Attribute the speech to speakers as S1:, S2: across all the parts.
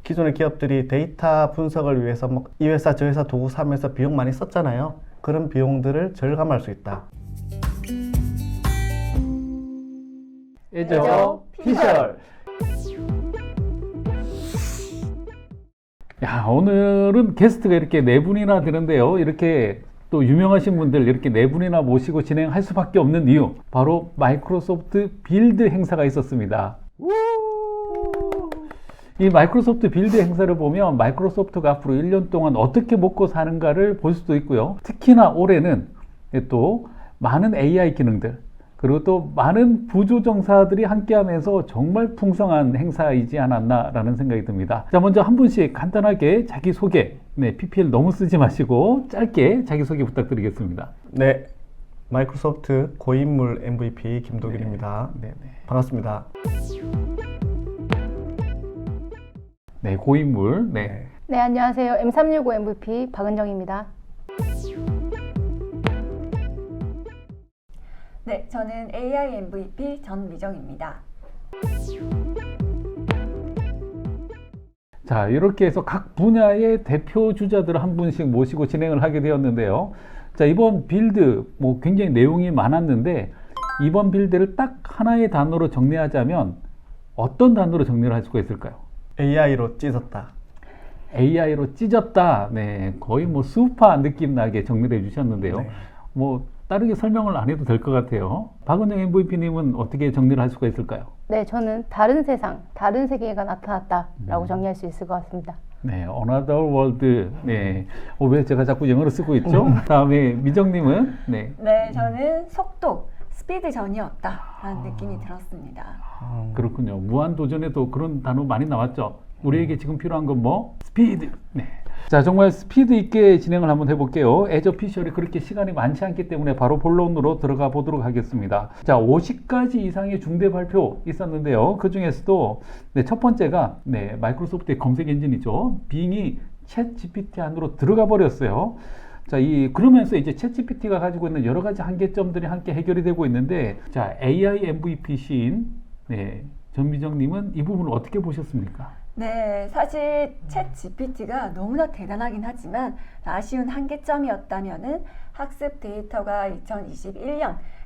S1: 기존의 기업들이 데이터 분석을 위해서 뭐 이 회사 저 회사 도구 사면서 비용 많이 썼잖아요. 그런 비용들을 절감할 수 있다.
S2: 애저 피셜. 야, 오늘은 게스트가 이렇게 네 분이나 되는데요. 이렇게 또 유명하신 분들 이렇게 네 분이나 모시고 진행할 수밖에 없는 이유, 바로 마이크로소프트 빌드 행사가 있었습니다. 이 마이크로소프트 빌드 행사를 보면 마이크로소프트가 앞으로 1년 동안 어떻게 먹고 사는가를 볼 수도 있고요. 특히나 올해는 또 많은 AI 기능들, 그리고 또 많은 부조정사들이 함께하면서 정말 풍성한 행사이지 않았나라는 생각이 듭니다. 자, 먼저 한 분씩 간단하게 자기소개, PPL 너무 쓰지 마시고 짧게 자기소개 부탁드리겠습니다.
S1: 네, 마이크로소프트 고인물 MVP 김도길입니다.
S2: 네.
S1: 반갑습니다.
S2: 네, 고인물. 네.
S3: 네, 안녕하세요. M365 MVP 박은정입니다.
S4: 네, 저는 AI MVP 전미정입니다.
S2: 자, 이렇게 해서 각 분야의 대표 주자들을 한 분씩 모시고 진행을 하게 되었는데요. 자, 이번 빌드 굉장히 내용이 많았는데 이번 빌드를 딱 하나의 단어로 정리하자면 어떤 단어로 정리를 할 수가 있을까요?
S1: AI로 찢었다.
S2: AI로 찢었다. 네, 거의 수파 느낌 나게 정리를 해주셨는데요.
S1: 네.
S2: 다르게 설명을 안 해도 될 것 같아요. 박은정 MVP님은 어떻게 정리를 할 수가 있을까요?
S3: 네, 저는 다른 세상, 다른 세계가 나타났다라고 정리할 수 있을 것 같습니다.
S2: 네, Another World. 네, 왜 제가 자꾸 영어로 쓰고 있죠? 다음에 미정님은? 네.
S4: 네, 저는 속도, 스피드 전이었다라는 느낌이 들었습니다.
S2: 그렇군요. 무한도전에도 그런 단어 많이 나왔죠. 우리에게 지금 필요한 건 스피드. 네. 자, 정말 스피드 있게 진행을 한번 해볼게요. 애저 피셜이 그렇게 시간이 많지 않기 때문에 바로 본론으로 들어가 보도록 하겠습니다. 자, 50가지 이상의 중대 발표 있었는데요. 그 중에서도 첫 번째가 마이크로소프트의 검색 엔진이죠. 빙이 챗 GPT 안으로 들어가 버렸어요. 자, 그러면서 이제 챗 GPT가 가지고 있는 여러 가지 한계점들이 함께 해결이 되고 있는데, 자, AI MVP신 전미정님은 이 부분을 어떻게 보셨습니까?
S4: 네, 사실 챗 GPT가 너무나 대단하긴 하지만 아쉬운 한계점이었다면은 학습 데이터가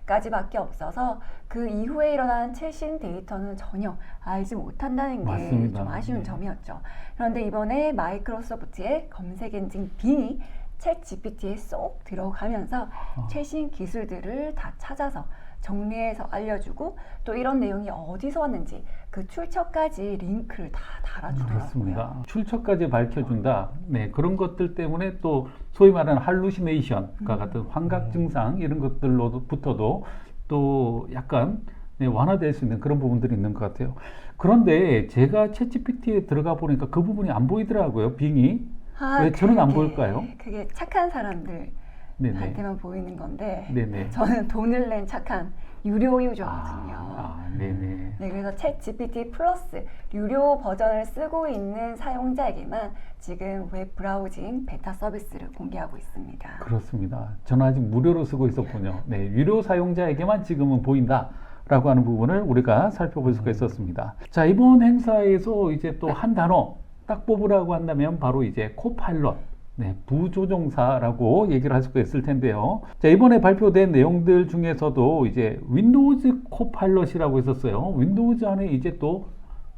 S4: 2021년까지밖에 없어서 그 이후에 일어난 최신 데이터는 전혀 알지 못한다는 게 좀 아쉬운 점이었죠. 그런데 이번에 마이크로소프트의 검색 엔진 빙이 챗 GPT에 쏙 들어가면서 최신 기술들을 다 찾아서 정리해서 알려주고 또 이런 내용이 어디서 왔는지 그 출처까지 링크를 다 달아주더라고요.
S2: 그렇습니다. 출처까지 밝혀준다. 네, 그런 것들 때문에 또 소위 말하는 할루시네이션과 같은 환각 증상 이런 것들로부터도 또 약간 완화될 수 있는 그런 부분들이 있는 것 같아요. 그런데 제가 챗GPT에 들어가 보니까 그 부분이 안 보이더라고요. 빙이. 왜 저는 안 보일까요?
S4: 그게 착한 사람들한테만 보이는 건데 저는 돈을 낸 착한 유료 유저거든요.
S2: 네네.
S4: 네, 그래서 챗 GPT 플러스 유료 버전을 쓰고 있는 사용자에게만 지금 웹 브라우징 베타 서비스를 공개하고 있습니다.
S2: 그렇습니다. 저는 아직 무료로 쓰고 있었군요. 네, 유료 사용자에게만 지금은 보인다라고 하는 부분을 우리가 살펴볼 수가 있었습니다. 자, 이번 행사에서 이제 또 한 단어 딱 뽑으라고 한다면 바로 이제 코파일럿, 부조종사라고 얘기를 할 수가 있을 텐데요. 자, 이번에 발표된 내용들 중에서도 이제 윈도우즈 코파일럿이라고 했었어요. 윈도우즈 안에 이제 또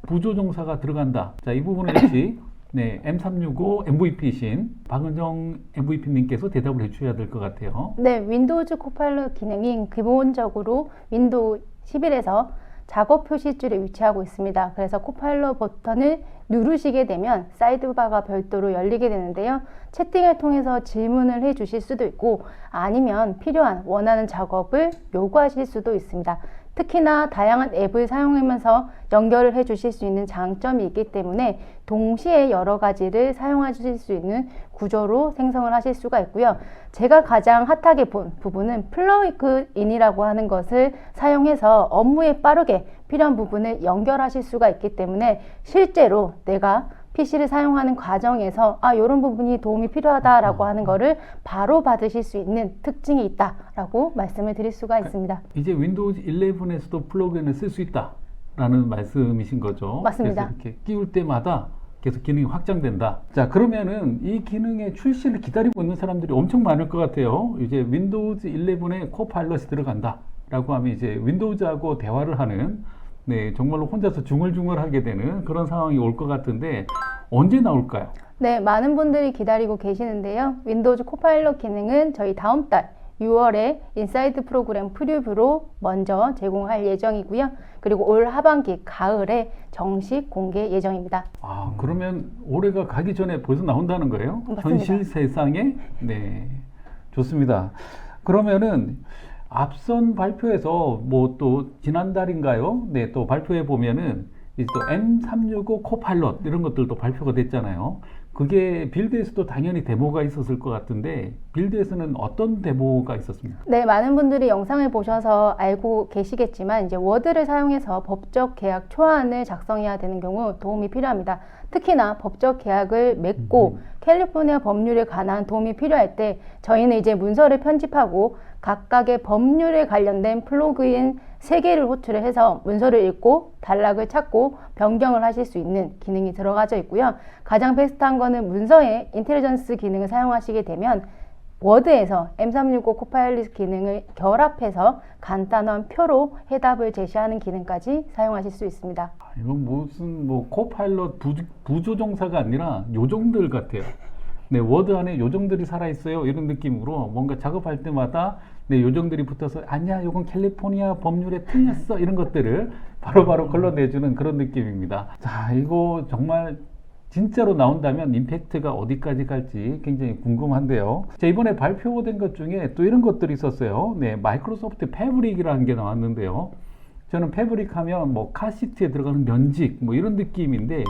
S2: 부조종사가 들어간다. 자, 이 부분은 역시 M365 MVP신 박은정 MVP님께서 대답을 해주셔야 될 것 같아요.
S3: 네, 윈도우즈 코파일럿 기능이 기본적으로 윈도우 11에서 작업 표시줄에 위치하고 있습니다. 그래서 코파일럿 버튼을 누르시게 되면 사이드바가 별도로 열리게 되는데요. 채팅을 통해서 질문을 해 주실 수도 있고 아니면 필요한 원하는 작업을 요구하실 수도 있습니다. 특히나 다양한 앱을 사용하면서 연결을 해 주실 수 있는 장점이 있기 때문에 동시에 여러 가지를 사용하실 수 있는 구조로 생성을 하실 수가 있고요. 제가 가장 핫하게 본 부분은 플러그인이라고 하는 것을 사용해서 업무에 빠르게 필요한 부분을 연결하실 수가 있기 때문에 실제로 내가 PC를 사용하는 과정에서 이런 부분이 도움이 필요하다라고 하는 거를 바로 받으실 수 있는 특징이 있다라고 말씀을 드릴 수가 있습니다.
S2: 이제 윈도우 11에서도 플러그인을 쓸 수 있다라는 말씀이신 거죠?
S3: 맞습니다.
S2: 그래서 이렇게 끼울 때마다 계속 기능이 확장된다. 자, 그러면은 이 기능의 출시를 기다리고 있는 사람들이 엄청 많을 것 같아요. 이제 윈도우즈 11에 코파일럿이 들어간다 라고 하면 이제 윈도우즈하고 대화를 하는, 네, 정말로 혼자서 중얼중얼하게 되는 그런 상황이 올 것 같은데 언제 나올까요?
S3: 네, 많은 분들이 기다리고 계시는데요. 윈도우즈 코파일럿 기능은 저희 다음 달 6월에 인사이드 프로그램 프리뷰로 먼저 제공할 예정이고요. 그리고 올 하반기 가을에 정식 공개 예정입니다.
S2: 아, 그러면 올해가 가기 전에 벌써 나온다는 거예요?
S3: 맞습니다.
S2: 현실 세상에? 네, 좋습니다. 그러면은 앞선 발표에서 뭐 또 지난달인가요? 네, 또 발표해 보면은 이제 또 M365 코파일럿 이런 것들도 발표가 됐잖아요. 그게 빌드에서도 당연히 데모가 있었을 것 같은데 빌드에서는 어떤 데모가 있었습니까?
S3: 네, 많은 분들이 영상을 보셔서 알고 계시겠지만 이제 워드를 사용해서 법적 계약 초안을 작성해야 되는 경우 도움이 필요합니다. 특히나 법적 계약을 맺고 캘리포니아 법률에 관한 도움이 필요할 때 저희는 이제 문서를 편집하고 각각의 법률에 관련된 플러그인 3개를 호출을 해서 문서를 읽고 단락을 찾고 변경을 하실 수 있는 기능이 들어가져 있고요. 가장 베스트한 거는 문서에 인텔리전스 기능을 사용하시게 되면 워드에서 M365 코파일럿 기능을 결합해서 간단한 표로 해답을 제시하는 기능까지 사용하실 수 있습니다.
S2: 이건 무슨 뭐 코파일럿 부조종사가 아니라 요정들 같아요. 네, 워드 안에 요정들이 살아있어요. 이런 느낌으로 뭔가 작업할 때마다 네, 요정들이 붙어서 아니야, 이건 캘리포니아 법률에 틀렸어. 이런 것들을 바로바로 걸러내주는 그런 느낌입니다. 자, 이거 정말 진짜로 나온다면 임팩트가 어디까지 갈지 굉장히 궁금한데요. 자, 이번에 발표된 것 중에 또 이런 것들이 있었어요. 네, 마이크로소프트 패브릭이라는 게 나왔는데요. 저는 패브릭 하면 뭐 카시트에 들어가는 면직 뭐 이런 느낌인데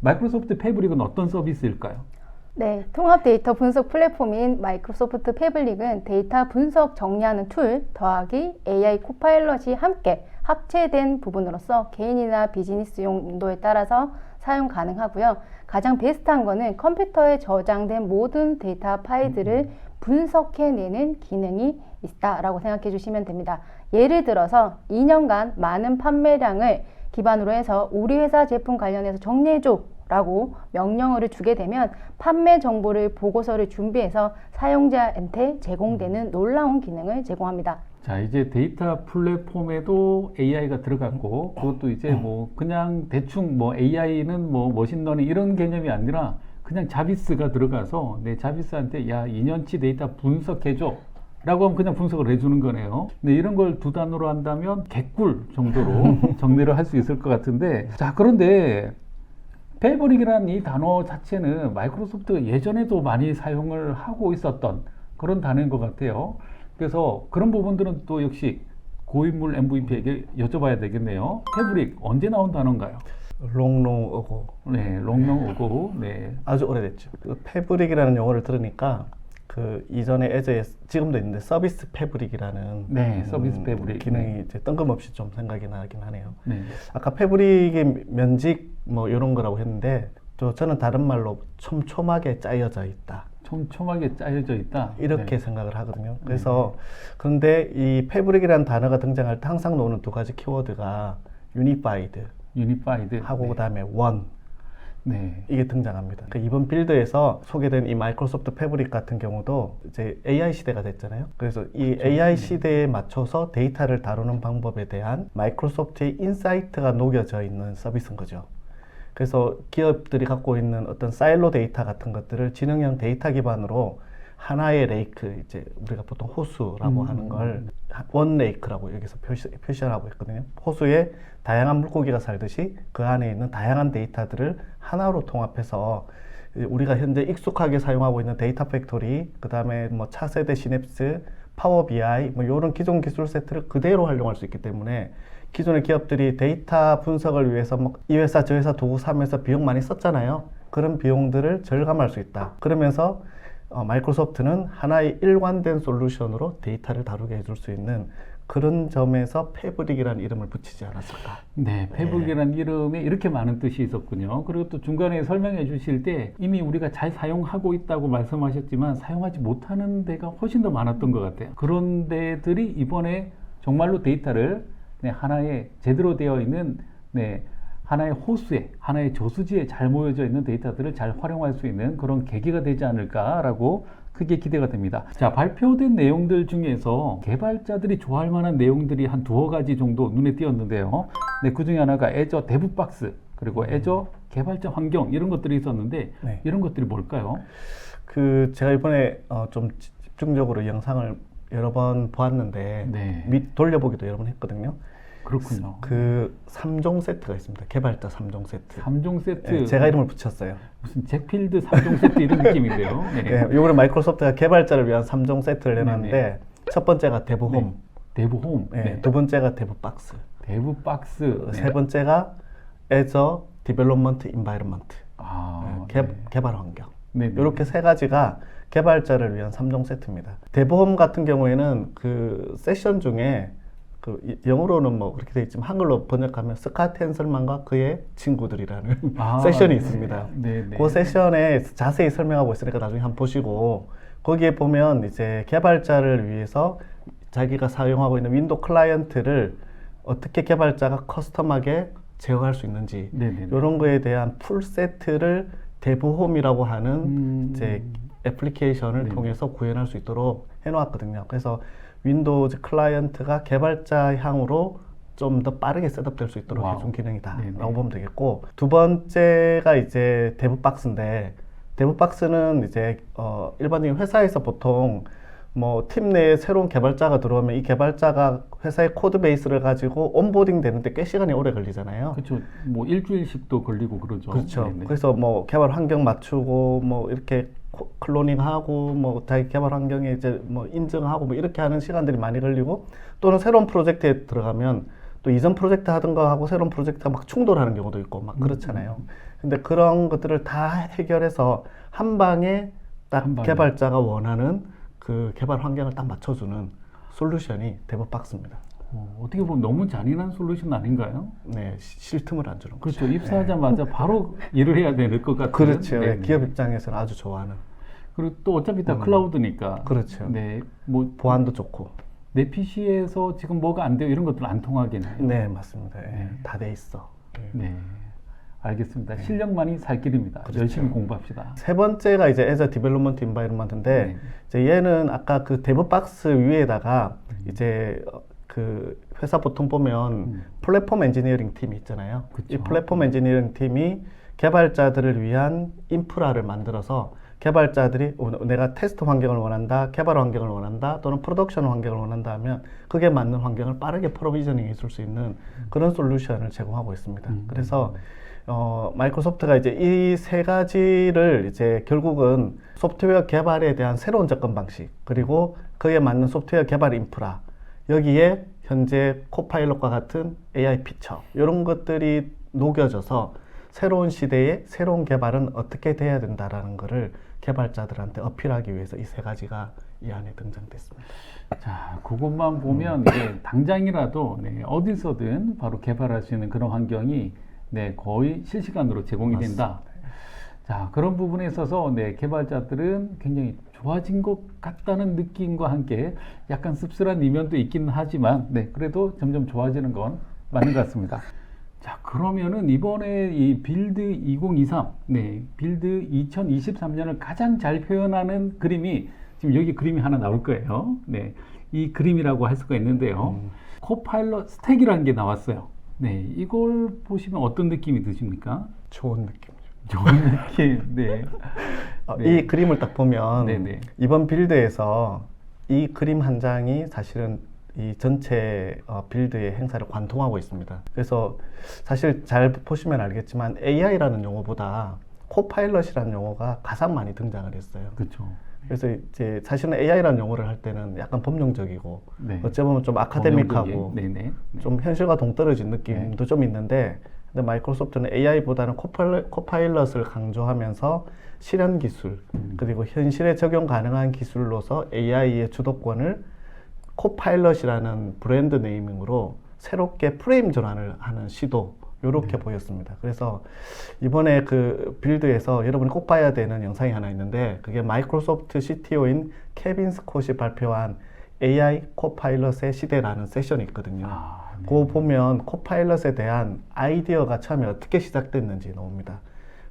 S2: 마이크로소프트 패브릭은 어떤 서비스일까요?
S3: 네, 통합 데이터 분석 플랫폼인 마이크로소프트 패블릭은 데이터 분석 정리하는 툴 더하기 AI 코파일럿이 함께 합체된 부분으로서 개인이나 비즈니스용 용도에 따라서 사용 가능하고요. 가장 베스트한 거는 컴퓨터에 저장된 모든 데이터 파일들을 분석해내는 기능이 있다라고 생각해 주시면 됩니다. 예를 들어서 2년간 많은 판매량을 기반으로 해서 우리 회사 제품 관련해서 정리해줘 라고 명령어를 주게 되면 판매 정보를 보고서를 준비해서 사용자한테 제공되는 놀라운 기능을 제공합니다.
S2: 자, 이제 데이터 플랫폼에도 AI가 들어갔고 그것도 이제 뭐 그냥 대충 뭐 AI는 뭐 머신러닝 이런 개념이 아니라 그냥 자비스가 들어가서 내 자비스한테 야 2년치 데이터 분석해줘 라고 하면 그냥 분석을 해주는 거네요. 네, 이런 걸 두 단어로 한다면 개꿀 정도로 정리를 할 수 있을 것 같은데 자, 그런데 패브릭이라는 이 단어 자체는 마이크로소프트가 예전에도 많이 사용을 하고 있었던 그런 단어인 것 같아요. 그래서 그런 부분들은 또 역시 고인물 MVP에게 여쭤봐야 되겠네요. 패브릭 언제 나온 단어인가요?
S1: 롱롱 어고.
S2: 네, 롱롱 오고, 네.
S1: 아주 오래됐죠. 그 패브릭이라는 용어를 들으니까 그 이전에 에저에 지금도 있는데 서비스 패브릭이라는
S2: 네, 서비스 패브릭.
S1: 기능이
S2: 네.
S1: 이제 뜬금없이 좀 생각이 나긴 하네요.
S2: 네.
S1: 아까 패브릭의 면직 뭐 이런 거라고 했는데 저는 다른 말로 촘촘하게 짜여져 있다.
S2: 촘촘하게 짜여져 있다.
S1: 이렇게
S2: 네.
S1: 생각을 하거든요. 그래서 그런데 이 패브릭이라는 단어가 등장할 때 항상 나오는 두 가지 키워드가 유니파이드
S2: 유니파이드
S1: 하고
S2: 네.
S1: 그다음에 원
S2: 네.
S1: 이게 등장합니다. 그 이번 빌드에서 소개된 이 마이크로소프트 패브릭 같은 경우도 이제 AI 시대가 됐잖아요. 그래서 이 AI 시대에 맞춰서 데이터를 다루는 방법에 대한 마이크로소프트의 인사이트가 녹여져 있는 서비스인 거죠. 그래서 기업들이 갖고 있는 어떤 사일로 데이터 같은 것들을 지능형 데이터 기반으로 하나의 레이크, 이제 우리가 보통 호수라고 하는 걸 원 레이크라고 여기서 표시하고 있거든요. 호수에 다양한 물고기가 살듯이 그 안에 있는 다양한 데이터들을 하나로 통합해서 우리가 현재 익숙하게 사용하고 있는 데이터 팩토리, 그 다음에 뭐 차세대 시냅스, 파워 BI, 뭐 이런 기존 기술 세트를 그대로 활용할 수 있기 때문에 기존의 기업들이 데이터 분석을 위해서 막 이 회사 저 회사 도구 사면서 비용 많이 썼잖아요. 그런 비용들을 절감할 수 있다. 그러면서 마이크로소프트는 하나의 일관된 솔루션으로 데이터를 다루게 해줄 수 있는 그런 점에서 패브릭이라는 이름을 붙이지 않았을까.
S2: 네, 패브릭이라는 이름에 이렇게 많은 뜻이 있었군요. 그리고 또 중간에 설명해 주실 때 이미 우리가 잘 사용하고 있다고 말씀하셨지만 사용하지 못하는 데가 훨씬 더 많았던 것 같아요. 그런 데들이 이번에 정말로 데이터를 네, 하나의 제대로 되어 있는 네, 하나의 호수에, 하나의 저수지에 잘 모여져 있는 데이터들을 잘 활용할 수 있는 그런 계기가 되지 않을까라고 크게 기대가 됩니다. 자, 발표된 내용들 중에서 개발자들이 좋아할 만한 내용들이 한 두어 가지 정도 눈에 띄었는데요. 네, 그 중에 하나가 애저 데브박스, 그리고 애저 개발자 환경 이런 것들이 있었는데
S1: 네.
S2: 이런 것들이 뭘까요?
S1: 제가 이번에 좀 집중적으로 이 영상을 여러 번 보았는데
S2: 네.
S1: 돌려보기도 여러 번 했거든요.
S2: 그렇군요.
S1: 3종 세트가 있습니다. 개발자 3종 세트.
S2: 3종 세트.
S1: 네, 제가 이름을 붙였어요.
S2: 무슨 잭필드 3종 세트 이런 느낌인데요. 네.
S1: 네, 이거는 마이크로소프트가 개발자를 위한 3종 세트를 내놨는데
S2: 네네.
S1: 첫 번째가 데브홈,
S2: 네. 데브홈,
S1: 네,
S2: 네.
S1: 두 번째가 데브박스,
S2: 데브박스,
S1: 세 번째가 애저 디벨롭먼트 인바이러먼트,
S2: 아,
S1: 개발 환경.
S2: 네. 네.
S1: 이렇게 세 가지가 개발자를 위한 3종 세트입니다. 데브홈 같은 경우에는 그 세션 중에 영어로는 뭐 그렇게 되어 있지만 한글로 번역하면 스캇 헨설만과 그의 친구들이라는 세션이 있습니다.
S2: 네. 네.
S1: 그 세션에 자세히 설명하고 있으니까 나중에 한번 보시고 거기에 보면 이제 개발자를 위해서 자기가 사용하고 있는 윈도우 클라이언트를 어떻게 개발자가 커스텀하게 제어할 수 있는지
S2: 네네.
S1: 이런 거에 대한 풀 세트를 데브홈이라고 하는 이제 애플리케이션을
S2: 네네.
S1: 통해서 구현할 수 있도록 해놓았거든요. 그래서 윈도우즈 클라이언트가 개발자 향으로 좀 더 빠르게 셋업될 수 있도록
S2: 와우.
S1: 해준 기능이다라고
S2: 네네.
S1: 보면 되겠고, 두 번째가 이제 데브박스인데, 데브박스는 이제 일반적인 회사에서 보통 뭐 팀 내에 새로운 개발자가 들어오면 이 개발자가 회사의 코드 베이스를 가지고 온보딩 되는데 꽤 시간이 오래 걸리잖아요.
S2: 그렇죠. 뭐 일주일씩도 걸리고 그러죠.
S1: 그렇죠.
S2: 네네.
S1: 그래서 뭐 개발 환경 맞추고 뭐 이렇게 클로닝하고 뭐 자기 개발 환경에 이제 뭐 인증하고 뭐 이렇게 하는 시간들이 많이 걸리고, 또는 새로운 프로젝트에 들어가면 또 이전 프로젝트 하던 거하고 새로운 프로젝트가 막 충돌하는 경우도 있고 막 그렇잖아요. 근데 그런 것들을 다 해결해서 한 방에 딱
S2: 한 방에.
S1: 개발자가 원하는 그 개발 환경을 딱 맞춰주는 솔루션이 데브박스입니다.
S2: 어떻게 보면 너무 잔인한 솔루션 아닌가요?
S1: 네, 쉴 틈을 안 주는 거죠.
S2: 그렇죠. 입사하자마자 바로 일을 해야 될 것 같은.
S1: 그렇죠.
S2: 네네.
S1: 기업 입장에서는 아주 좋아하는.
S2: 그리고 또 어차피 다 클라우드니까.
S1: 그렇죠.
S2: 네. 뭐
S1: 보안도 좋고.
S2: 내 PC에서 지금 뭐가 안 돼요 이런 것들 안 통하겠네요.
S1: 네, 맞습니다.
S2: 네.
S1: 다 돼 있어.
S2: 네. 알겠습니다. 실력만이 살 길입니다.
S1: 그렇죠.
S2: 열심히 공부합시다.
S1: 세 번째가 이제 애저 디벨롭먼트 인바이러먼트인데,
S2: 네.
S1: 이제 얘는 아까 그 데브박스 위에다가 이제 그 회사 보통 보면 플랫폼 엔지니어링 팀이 있잖아요.
S2: 그쵸.
S1: 이 플랫폼 엔지니어링 팀이 개발자들을 위한 인프라를 만들어서 개발자들이 내가 테스트 환경을 원한다, 개발 환경을 원한다, 또는 프로덕션 환경을 원한다 하면 그게 맞는 환경을 빠르게 프로비저닝 해줄 수 있는 그런 솔루션을 제공하고 있습니다. 그래서 마이크로소프트가 이제 이 세 가지를 이제 결국은 소프트웨어 개발에 대한 새로운 접근 방식, 그리고 그에 맞는 소프트웨어 개발 인프라, 여기에 현재 코파일럿과 같은 AI 피처, 이런 것들이 녹여져서 새로운 시대에 새로운 개발은 어떻게 돼야 된다라는 것을 개발자들한테 어필하기 위해서 이 세 가지가 이 안에 등장됐습니다.
S2: 자, 그것만 보면 이제 당장이라도 네, 어디서든 바로 개발할 수 있는 그런 환경이 네, 거의 실시간으로 제공이 된다. 자, 그런 부분에 있어서 네, 개발자들은 굉장히 좋아진 것 같다는 느낌과 함께 약간 씁쓸한 이면도 있긴 하지만 네, 그래도 점점 좋아지는 건 맞는 것 같습니다. 자, 그러면은 이번에 이 빌드 2023, 네, 빌드 2023년을 가장 잘 표현하는 그림이 지금 여기 그림이 하나 나올 거예요. 네, 이 그림이라고 할 수가 있는데요. 코파일럿 스택이라는 게 나왔어요. 네, 이걸 보시면 어떤 느낌이 드십니까?
S1: 좋은 느낌이죠.
S2: 좋은 느낌. 네. 네.
S1: 이 그림을 딱 보면
S2: 네네.
S1: 이번 빌드에서 이 그림 한 장이 사실은 이 전체 빌드의 행사를 관통하고 있습니다. 그래서 사실 잘 보시면 알겠지만 AI라는 용어보다 코파일럿이라는 용어가 가장 많이 등장을 했어요.
S2: 그렇죠.
S1: 그래서 이제 사실은 AI라는 용어를 할 때는 약간 법령적이고
S2: 네.
S1: 어찌 보면 좀 아카데믹하고
S2: 네네. 네.
S1: 좀 현실과 동떨어진 느낌도 좀 있는데, 근데 마이크로소프트는 AI보다는 코파일럿을 강조하면서 실현 기술, 그리고 현실에 적용 가능한 기술로서 AI의 주도권을 코파일럿이라는 브랜드 네이밍으로 새롭게 프레임 전환을 하는 시도, 이렇게 보였습니다. 그래서 이번에 그 빌드에서 여러분이 꼭 봐야 되는 영상이 하나 있는데, 그게 마이크로소프트 CTO인 케빈 스콧이 발표한 AI 코파일럿의 시대라는 세션이 있거든요.
S2: 아,
S1: 그거 보면 코파일럿에 대한 아이디어가 처음에 어떻게 시작됐는지 나옵니다.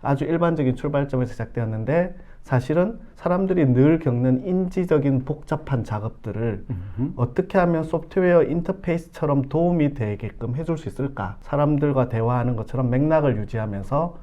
S1: 아주 일반적인 출발점에서 시작되었는데 사실은 사람들이 늘 겪는 인지적인 복잡한 작업들을 어떻게 하면 소프트웨어 인터페이스처럼 도움이 되게끔 해줄 수 있을까? 사람들과 대화하는 것처럼 맥락을 유지하면서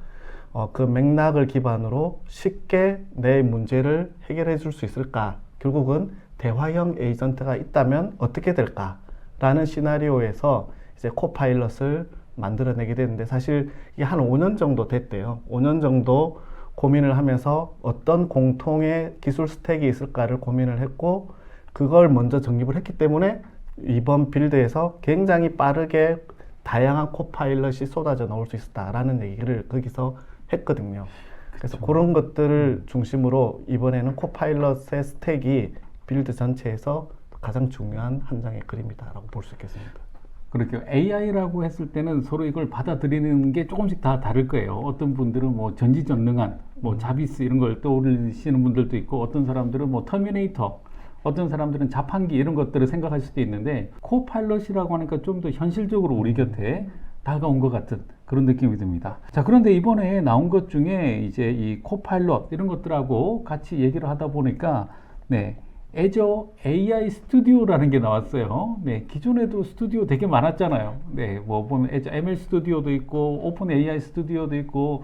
S1: 그 맥락을 기반으로 쉽게 내 문제를 해결해 줄 수 있을까? 결국은 대화형 에이전트가 있다면 어떻게 될까? 라는 시나리오에서 이제 코파일럿을 만들어내게 되는데 사실 이게 한 5년 정도 됐대요. 5년 정도 고민을 하면서 어떤 공통의 기술 스택이 있을까를 고민을 했고 그걸 먼저 정립을 했기 때문에 이번 빌드에서 굉장히 빠르게 다양한 코파일럿이 쏟아져 나올 수 있었다라는 얘기를 거기서 했거든요. 그래서 그런 것들을 중심으로 이번에는 코파일럿의 스택이 빌드 전체에서 가장 중요한 한 장의 그림이다라고 볼 수 있겠습니다.
S2: 그렇게 AI라고 했을 때는 서로 이걸 받아들이는 게 조금씩 다 다를 거예요. 어떤 분들은 뭐 전지전능한, 뭐 자비스 이런 걸 떠올리시는 분들도 있고, 어떤 사람들은 뭐 터미네이터, 어떤 사람들은 자판기 이런 것들을 생각할 수도 있는데, 코파일럿이라고 하니까 좀 더 현실적으로 우리 곁에 다가온 것 같은 그런 느낌이 듭니다. 자, 그런데 이번에 나온 것 중에 이제 이 코파일럿 이런 것들하고 같이 얘기를 하다 보니까, 애저 AI 스튜디오라는 게 나왔어요. 기존에도 스튜디오 되게 많았잖아요. 뭐 보면 애저 ML 스튜디오도 있고, 오픈 AI 스튜디오도 있고,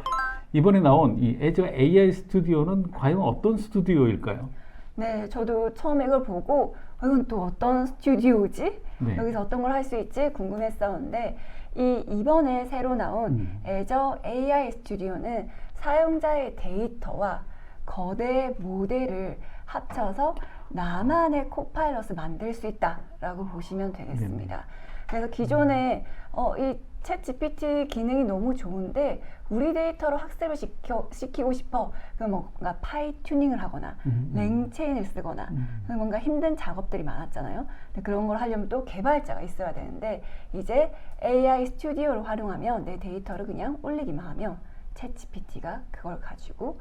S2: 이번에 나온 이 애저 AI 스튜디오는 과연 어떤 스튜디오일까요?
S4: 네, 저도 처음에 이걸 보고 이건 또 어떤 스튜디오지? 여기서 어떤 걸 할 수 있지? 궁금했었는데 이번에 새로 나온 애저 AI 스튜디오는 사용자의 데이터와 거대 모델을 합쳐서 나만의 코파일럿을 만들 수 있다라고 보시면 되겠습니다. 그래서 기존에 이 챗GPT 기능이 너무 좋은데 우리 데이터로 학습을 시키고 싶어. 그럼 뭔가 파이 튜닝을 하거나 랭체인을 쓰거나 뭔가 힘든 작업들이 많았잖아요. 근데 그런 걸 하려면 또 개발자가 있어야 되는데 이제 AI 스튜디오를 활용하면 내 데이터를 그냥 올리기만 하면 챗GPT가 그걸 가지고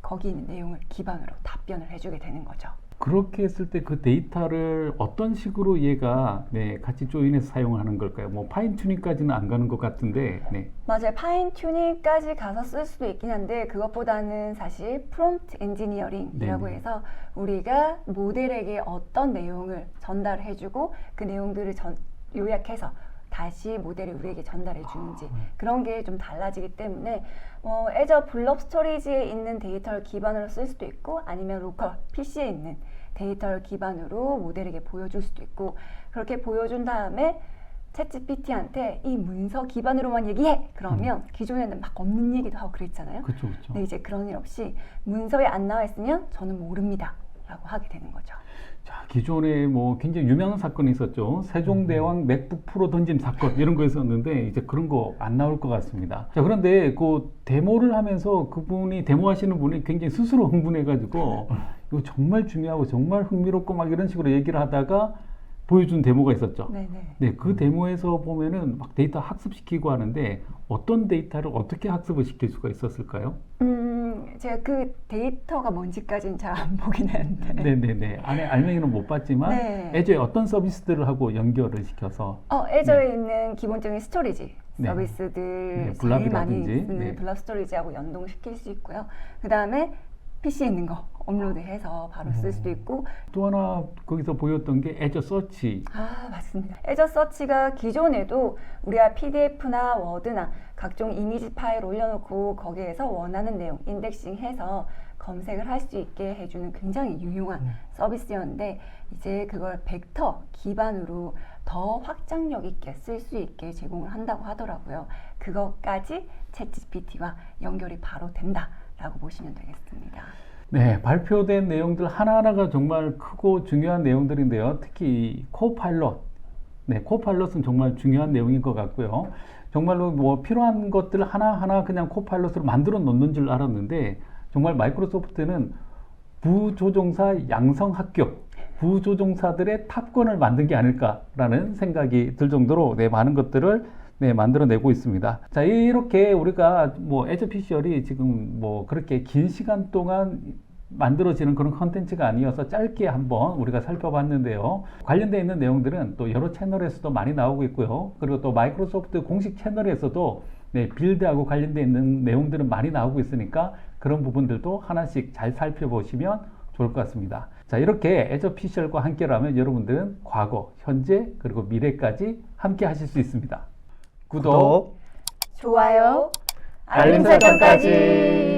S4: 거기 있는 내용을 기반으로 답변을 해주게 되는 거죠.
S2: 그렇게 했을 때 그 데이터를 어떤 식으로 얘가 같이 조인해서 사용을 하는 걸까요? 뭐 파인 튜닝까지는 안 가는 것 같은데.
S4: 맞아요. 파인 튜닝까지 가서 쓸 수도 있긴 한데 그것보다는 사실 프롬프트 엔지니어링이라고 해서 우리가 모델에게 어떤 내용을 전달해주고 그 내용들을 요약해서 다시 모델이 우리에게 전달해 주는지 그런 게 좀 달라지기 때문에 애저 블럽 스토리지에 있는 데이터를 기반으로 쓸 수도 있고 아니면 로컬 PC에 있는 데이터를 기반으로 모델에게 보여줄 수도 있고 그렇게 보여준 다음에 챗GPT한테 이 문서 기반으로만 얘기해! 그러면 기존에는 막 없는 얘기도 하고 그랬잖아요.
S2: 그렇죠.
S4: 근데 이제 그런 일 없이 문서에 안 나와 있으면 저는 모릅니다 라고 하게 되는 거죠.
S2: 자, 기존에 뭐 굉장히 유명한 사건이 있었죠. 세종대왕 맥북 프로 던짐 사건 이런 거 있었는데 이제 그런 거 안 나올 것 같습니다. 자, 그런데 그 데모를 하면서 그분이 데모하시는 분이 굉장히 스스로 흥분해가지고 이거 정말 중요하고 정말 흥미롭고 막 이런 식으로 얘기를 하다가 보여준 데모가 있었죠. 그 데모에서 보면은 막 데이터 학습시키고 하는데 어떤 데이터를 어떻게 학습을 시킬 수가 있었을까요?
S4: 제가 그 데이터가 뭔지까지는 잘 안 보긴 했는데.
S2: 안에 알맹이는 못 봤지만 애저에 어떤 서비스들을 하고 연결을 시켜서
S4: 애저에 있는 기본적인 스토리지 서비스들 제일 많이 쓰는 블럽 스토리지하고 연동시킬 수 있고요. 그 다음에 PC에 있는 거 업로드해서 바로 쓸 수도 있고
S2: 또 하나 거기서 보였던 게 애저 서치.
S4: 맞습니다. 애저 서치가 기존에도 우리가 PDF나 워드나 각종 이미지 파일 올려놓고 거기에서 원하는 내용 인덱싱해서 검색을 할 수 있게 해주는 굉장히 유용한 서비스였는데 이제 그걸 벡터 기반으로 더 확장력 있게 쓸 수 있게 제공을 한다고 하더라고요. 그것까지 챗GPT와 연결이 바로 된다라고 보시면 되겠습니다.
S2: 발표된 내용들 하나하나가 정말 크고 중요한 내용들인데요. 특히 코파일럿. 코파일럿은 정말 중요한 내용인 것 같고요. 정말로 뭐 필요한 것들 하나하나 그냥 코파일럿으로 만들어 놓는 줄 알았는데 정말 마이크로소프트는 부조종사 양성합격, 부조종사들의 탑권을 만든 게 아닐까라는 생각이 들 정도로 많은 것들을 만들어내고 있습니다. 자, 이렇게 우리가 뭐 애저 피셜이 지금 뭐 그렇게 긴 시간 동안 만들어지는 그런 컨텐츠가 아니어서 짧게 한번 우리가 살펴봤는데요. 관련되어 있는 내용들은 또 여러 채널에서도 많이 나오고 있고요. 그리고 또 마이크로소프트 공식 채널에서도 네, 빌드하고 관련되어 있는 내용들은 많이 나오고 있으니까 그런 부분들도 하나씩 잘 살펴보시면 좋을 것 같습니다. 자, 이렇게 에저피셜과 함께라면 여러분들은 과거, 현재, 그리고 미래까지 함께 하실 수 있습니다. 구독.
S4: 좋아요,
S1: 알림 설정까지.